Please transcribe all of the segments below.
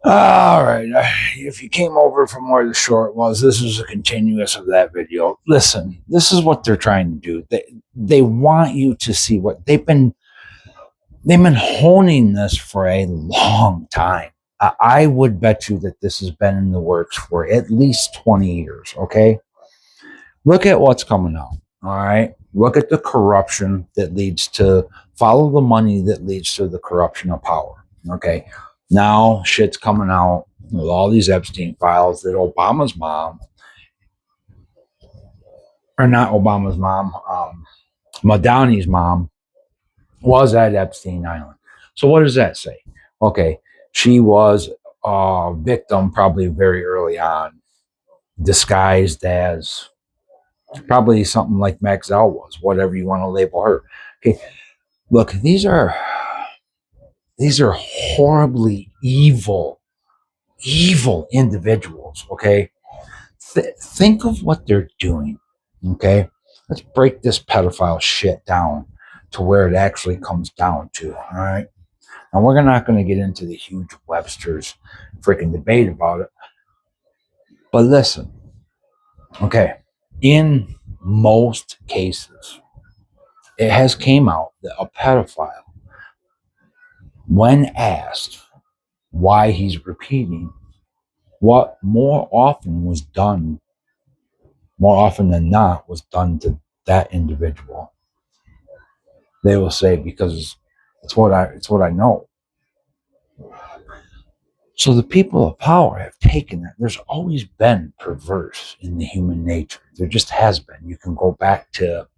All right. If you came over from where the short was, this is a continuous of that video. Listen, this is what they're trying to do. They want you to see what they've been honing this for a long time. I would bet you that this has been in the works for at least 20 years. Okay. Look at what's coming out. All right. Look at the corruption that leads to follow the money that leads to the corruption of power. Okay. Now shit's coming out with all these Epstein files that Obama's mom, or not Obama's mom, Madani's mom was at Epstein Island. So what does that say? Okay. She was a victim probably very early on, disguised as probably something like Maxell was, whatever you want to label her. Okay, look, these are horribly evil individuals. Okay, think of what they're doing. Okay, let's break this pedophile shit down to where it actually comes down to. All right, and we're not going to get into the huge Webster's freaking debate about it. But listen, okay, in most cases, it has came out that a pedophile, when asked why he's repeating what more often than not, was done to that individual, they will say because it's what I know. So the people of power have taken that. There's always been perverse in the human nature. There just has been. You can go back to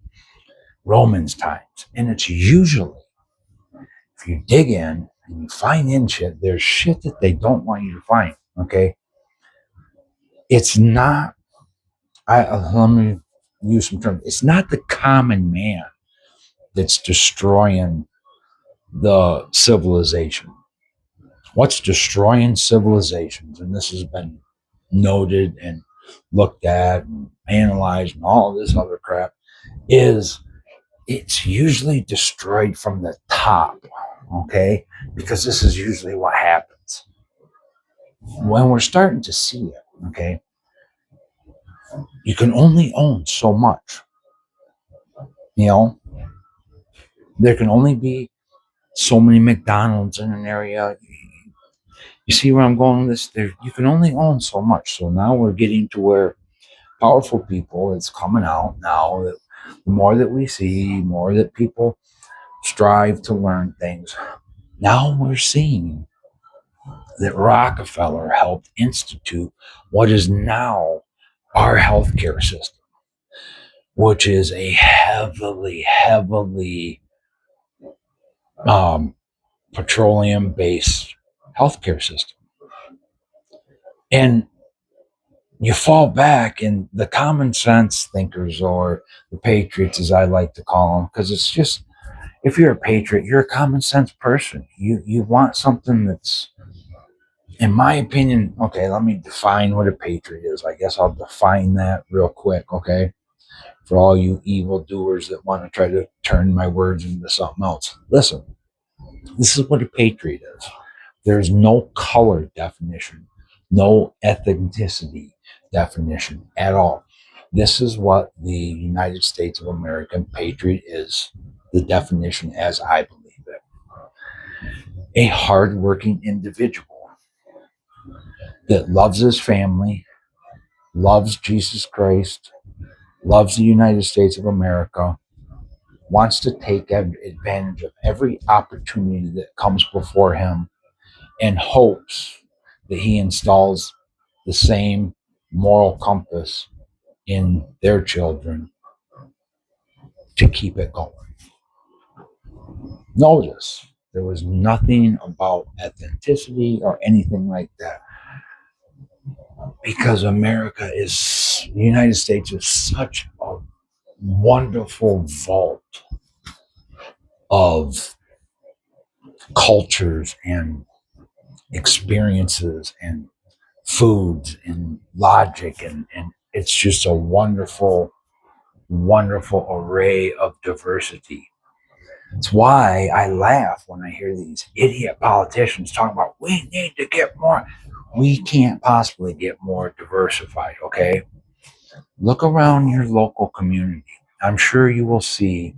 Romans times, and it's usually, if you dig in and you find in shit, there's shit that they don't want you to find. Okay, it's not. Let me use some terms. It's not the common man that's destroying the civilization. What's destroying civilizations, and this has been noted and looked at and analyzed and all this other crap, is it's usually destroyed from the top. Okay, because this is usually what happens when we're starting to see it. Okay, you can only own so much. You know, there can only be so many McDonald's in an area. You see where I'm going with this? There, you can only own so much. So now we're getting to where powerful people, it's coming out now that the more that we see, more that people strive to learn things. Now we're seeing that Rockefeller helped institute what is now our healthcare system, which is a heavily um, petroleum based healthcare system. And you fall back and the common sense thinkers, or the patriots as I like to call them, because it's just, if you're a patriot, you're a common sense person. You want something that's, in my opinion, okay, let me define what a patriot is. I guess I'll define that real quick, okay? For all you evildoers that want to try to turn my words into something else. Listen, this is what a patriot is. There's no color definition, no ethnicity definition at all. This is what the United States of America patriot is, the definition as I believe it. A hardworking individual that loves his family, loves Jesus Christ, loves the United States of America, wants to take advantage of every opportunity that comes before him, and hopes that he installs the same moral compass in their children to keep it going. Notice there was nothing about ethnicity or anything like that, because the United States is such a wonderful vault of cultures and experiences and foods and logic, and it's just a wonderful array of diversity. It's why I laugh when I hear these idiot politicians talking about we need to get more. We can't possibly get more diversified, okay? Look around your local community. I'm sure you will see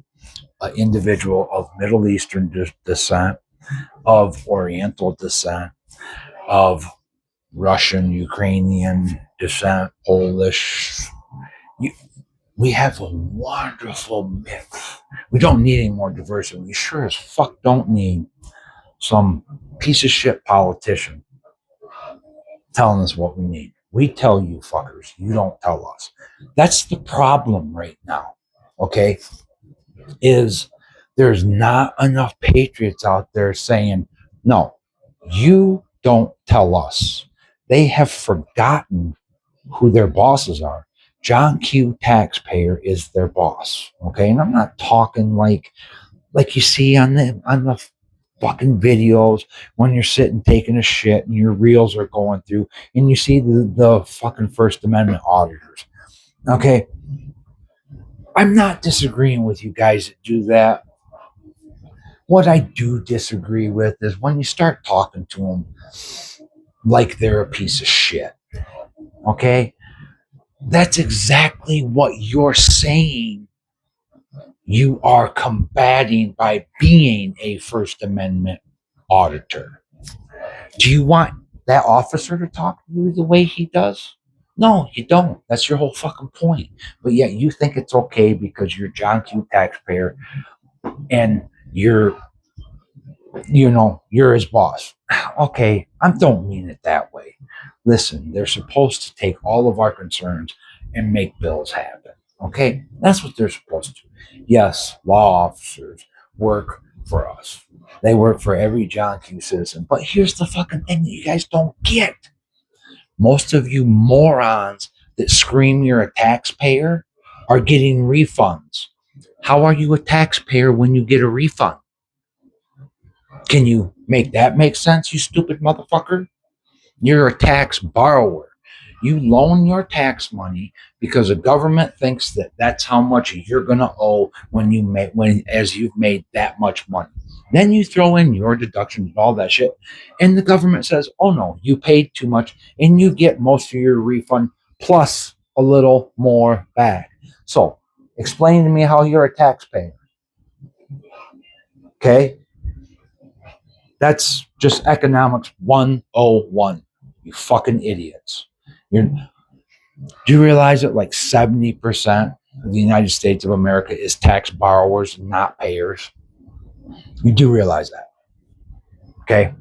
an individual of Middle Eastern descent, of Oriental descent, of Russian, Ukrainian descent, Polish. You, we have a wonderful mix. We don't need any more diversity. We sure as fuck don't need some piece of shit politician telling us what we need. We tell you fuckers. You don't tell us. That's the problem right now. Okay? Is there's not enough patriots out there saying, no, you don't tell us. They have forgotten who their bosses are. John Q. Taxpayer is their boss. Okay. And I'm not talking like you see on the fucking videos when you're sitting taking a shit and your reels are going through and you see the fucking First Amendment auditors. Okay. I'm not disagreeing with you guys that do that. What I do disagree with is when you start talking to them like they're a piece of shit. Okay? That's exactly what you're saying you are combating by being a First Amendment auditor. Do you want that officer to talk to you the way he does? No, you don't. That's your whole fucking point. But yet you think it's okay because you're John Q. Taxpayer and you're his boss. Okay, I don't mean it that way. Listen, they're supposed to take all of our concerns and make bills happen. Okay, that's what they're supposed to do. Yes, law officers work for us. They work for every John Q citizen. But here's the fucking thing that you guys don't get. Most of you morons that scream you're a taxpayer are getting refunds. How are you a taxpayer when you get a refund? Can you make that make sense, you stupid motherfucker? You're a tax borrower. You loan your tax money because the government thinks that that's how much you're going to owe as you've made that much money. Then you throw in your deductions and all that shit, and the government says, "Oh no, you paid too much," and you get most of your refund plus a little more back. So, explain to me how you're a taxpayer. Okay? That's just economics 101. You fucking idiots. Do you realize that like 70% of the United States of America is tax borrowers, not payers? You do realize that. Okay?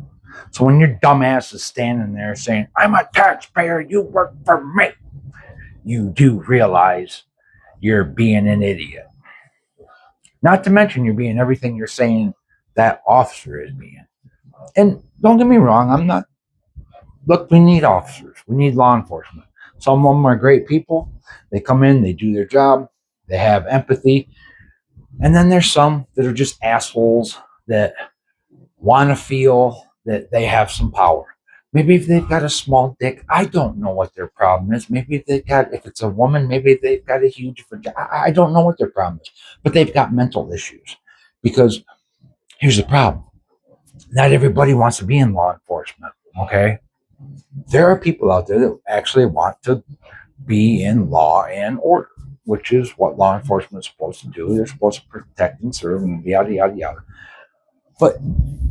So when your dumbass is standing there saying, I'm a taxpayer, you work for me, you do realize you're being an idiot. Not to mention you're being everything you're saying that officer is being. And don't get me wrong, I'm not. Look, we need officers. We need law enforcement. Some of them are great people. They come in, they do their job, they have empathy. And then there's some that are just assholes that want to feel that they have some power. Maybe if they've got a small dick, I don't know what their problem is. Maybe if it's a woman, maybe they've got a huge vagina. I don't know what their problem is, but they've got mental issues. Because here's the problem: not everybody wants to be in law enforcement. Okay, there are people out there that actually want to be in law and order, which is what law enforcement is supposed to do. They're supposed to protect and serve and yada, yada, yada. But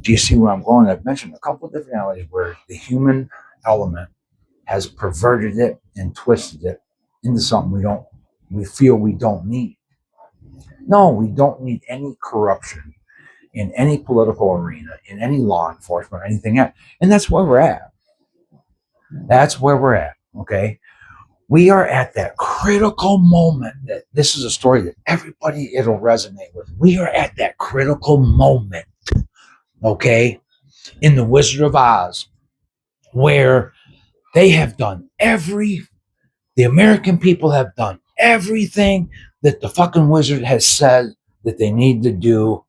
do you see where I'm going? I've mentioned a couple of different areas where the human element has perverted it and twisted it into something we feel we don't need. No, we don't need any corruption in any political arena, in any law enforcement, anything else. And that's where we're at. That's where we're at. Okay. We are at that critical moment that this is a story that everybody it'll resonate with. We are at that critical moment, okay, in the Wizard of Oz, where they have done the American people have done everything that the fucking wizard has said that they need to do,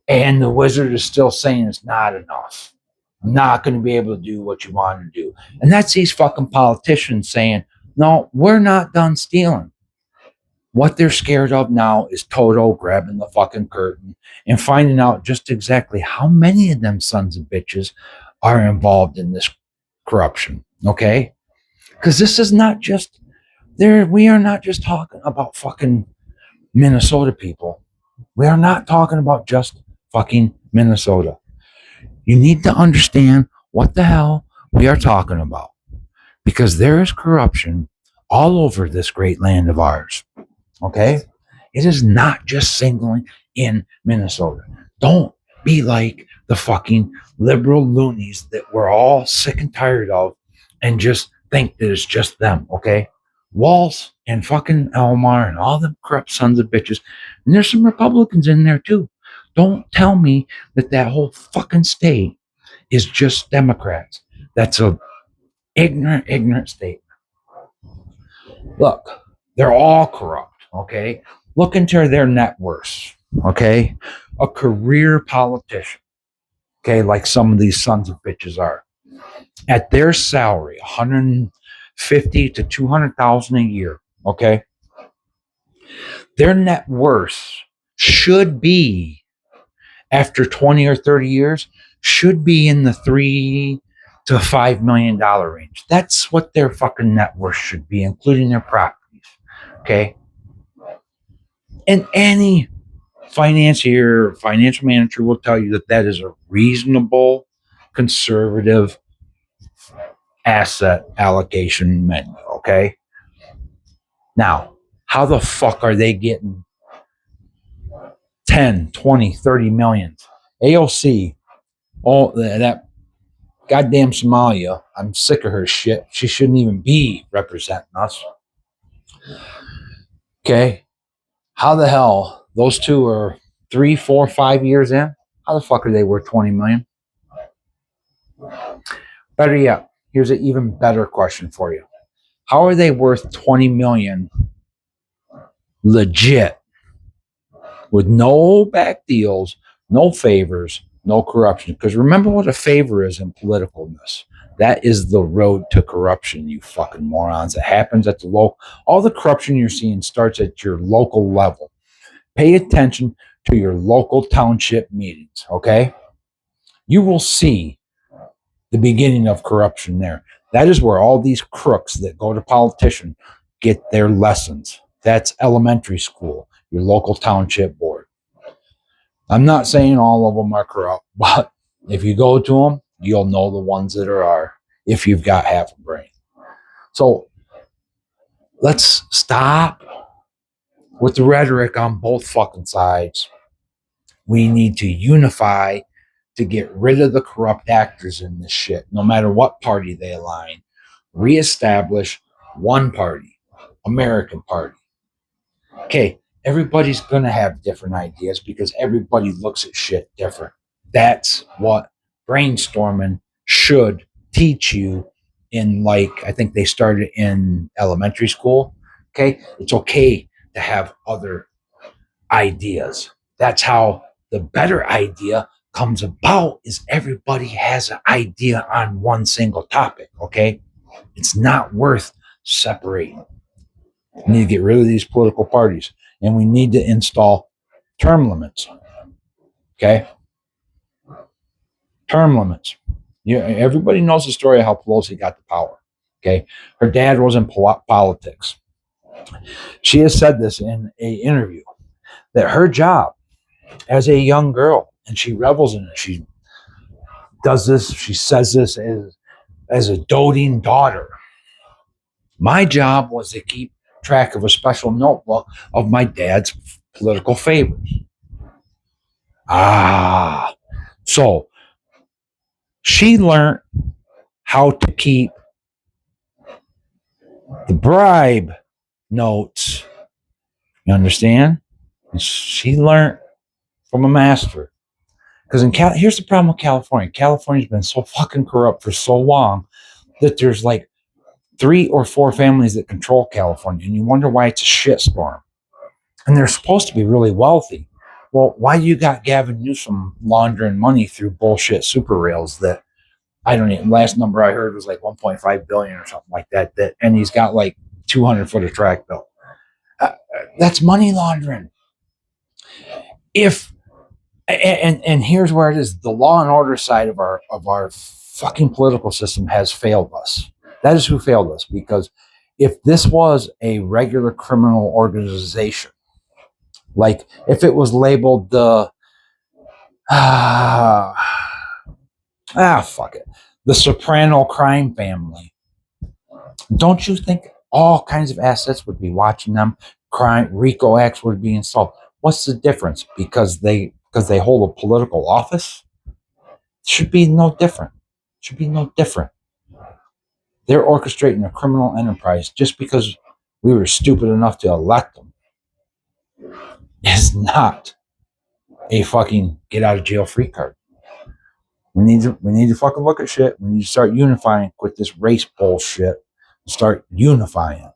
and the wizard is still saying it's not enough. I'm not going to be able to do what you want to do. And that's these fucking politicians saying, no, we're not done stealing. What they're scared of now is Toto grabbing the fucking curtain and finding out just exactly how many of them sons of bitches are involved in this corruption. Okay? Because this is not just there. We are not just talking about fucking Minnesota people. We are not talking about just fucking Minnesota. You need to understand what the hell we are talking about because there is corruption all over this great land of ours. Okay? It is not just singling in Minnesota. Don't be like the fucking liberal loonies that we're all sick and tired of and just think that it's just them. Okay? Walz and fucking Elmar and all the corrupt sons of bitches. And there's some Republicans in there too. Don't tell me that that whole fucking state is just Democrats. That's a ignorant state. Look, they're all corrupt, okay? Look into their net worth, okay? A career politician, okay, like some of these sons of bitches are. At their salary, 150 to 200,000 a year, okay? Their net worth should be after 20 or 30 years should be in the $3 to $5 million range. That's what their fucking net worth should be, including their properties. Okay. And any financier, financial manager will tell you that that is a reasonable, conservative asset allocation menu. Okay. Now, how the fuck are they getting 10, 20, 30 millions? AOC, all that goddamn Somalia, I'm sick of her shit. She shouldn't even be representing us. Okay. How the hell those two are 3, 4, 5 years in? How the fuck are they worth 20 million? Better yet, here's an even better question for you. How are they worth 20 million legit with no back deals, no favors, no corruption? Because remember what a favor is in politicalness. That is the road to corruption, you fucking morons. It happens at the local. All the corruption you're seeing starts at your local level. Pay attention to your local township meetings, okay? You will see the beginning of corruption there. That is where all these crooks that go to politician get their lessons. That's elementary school, your local township board. I'm not saying all of them are corrupt, but if you go to them, you'll know the ones that are if you've got half a brain. So let's stop with the rhetoric on both fucking sides. We need to unify to get rid of the corrupt actors in this shit, no matter what party they align. Reestablish one party, American party. Okay, everybody's going to have different ideas because everybody looks at shit different. That's what brainstorming should teach you in, like, I think they started in elementary school. Okay, it's okay to have other ideas. That's how the better idea comes about, is everybody has an idea on one single topic. Okay, it's not worth separating. We need to get rid of these political parties, and we need to install term limits. Okay, term limits. Yeah, everybody knows the story of how Pelosi got the power. Okay, her dad was in politics. She has said this in an interview that her job as a young girl, and she revels in it. She does this. She says this as a doting daughter. My job was to keep track of a special notebook of my dad's political favors. So she learned how to keep the bribe notes. You understand? And she learned from a master. Because here's the problem with California. California's been so fucking corrupt for so long that there's like 3 or 4 families that control California, and you wonder why it's a shitstorm. And they're supposed to be really wealthy. Well, why you got Gavin Newsom laundering money through bullshit super rails that I don't even, last number I heard was like 1.5 billion or something like that, and he's got like 200 foot of track built. That's money laundering. If and here's where it is: the law and order side of our fucking political system has failed us. That is who failed us. Because if this was a regular criminal organization, like if it was labeled the fuck it, the Soprano crime family, don't you think all kinds of assets would be watching them? Crime RICO acts would be installed. What's the difference? Because they hold a political office? Should be no different. Should be no different. They're orchestrating a criminal enterprise just because we were stupid enough to elect them. Is not a fucking get out of jail free card. We need to fucking look at shit. We need to start unifying with this race bullshit. Start unifying.